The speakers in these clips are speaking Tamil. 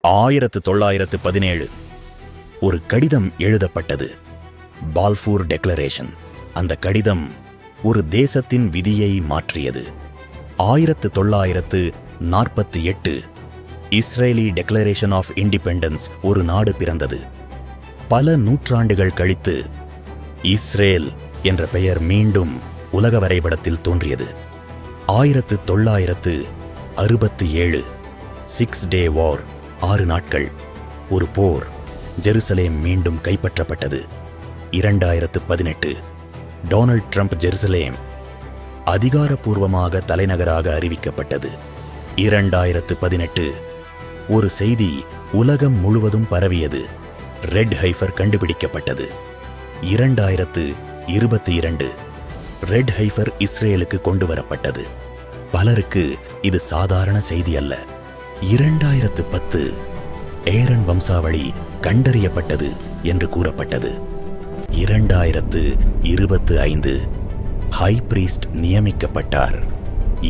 1917 ஒரு கடிதம் எழுதப்பட்டது. பால்ஃபூர் டெக்ளரேஷன். அந்த கடிதம் ஒரு தேசத்தின் விதியை மாற்றியது. 1948 இஸ்ரேலி டெக்ளரேஷன் ஆஃப் இண்டிபெண்டன்ஸ், ஒரு நாடு பிறந்தது. பல நூற்றாண்டுகள் கழித்து இஸ்ரேல் என்ற பெயர் மீண்டும் உலக வரைபடத்தில் தோன்றியது. 1967 6 டே வார், 6 நாட்கள், ஒரு போர். ஜெருசலேம் மீண்டும் கைப்பற்றப்பட்டது. 2018 டொனால்ட் ட்ரம்ப் ஜெருசலேம் அதிகாரப்பூர்வமாக தலைநகராக அறிவிக்கப்பட்டது. 2018 ஒரு செய்தி உலகம் முழுவதும் பரவியது. ரெட் ஹைஃபர் கண்டுபிடிக்கப்பட்டது. 2022 ரெட் ஹைஃபர் இஸ்ரேலுக்கு கொண்டு வரப்பட்டது. பலருக்கு இது சாதாரண செய்தி அல்ல. 2010 ஏரன் வம்சாவளி கண்டறியப்பட்டது என்று கூறப்பட்டது. 2025 ஹை பிரீஸ்ட் நியமிக்கப்பட்டார்.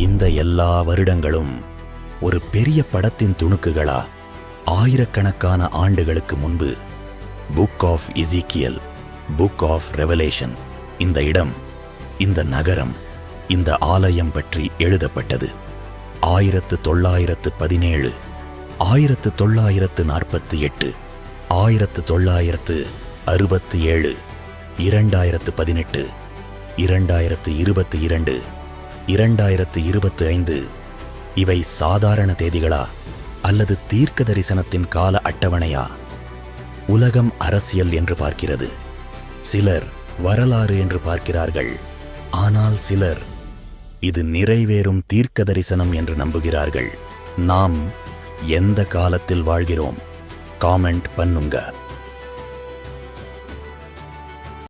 இந்த எல்லா வருடங்களும் ஒரு பெரிய படத்தின் துணுக்குகளா? ஆயிரக்கணக்கான ஆண்டுகளுக்கு முன்பு book of Ezekiel, book of revelation, இந்த இடம், இந்த நகரம், இந்த ஆலயம் பற்றி எழுதப்பட்டது. 1917, 1948, 1967, 2018, 2022, 2025 இவை சாதாரண தேதிகளா அல்லது தீர்க்க தரிசனத்தின் கால அட்டவணையா? உலகம் அரசியல் என்று பார்க்கிறது. சிலர் வரலாறு என்று பார்க்கிறார்கள். ஆனால் சிலர் இது நிறைவேறும் தீர்க்க தரிசனம் என்று நம்புகிறார்கள். நாம் எந்த காலத்தில் வாழ்கிறோம்? காமெண்ட் பண்ணுங்க.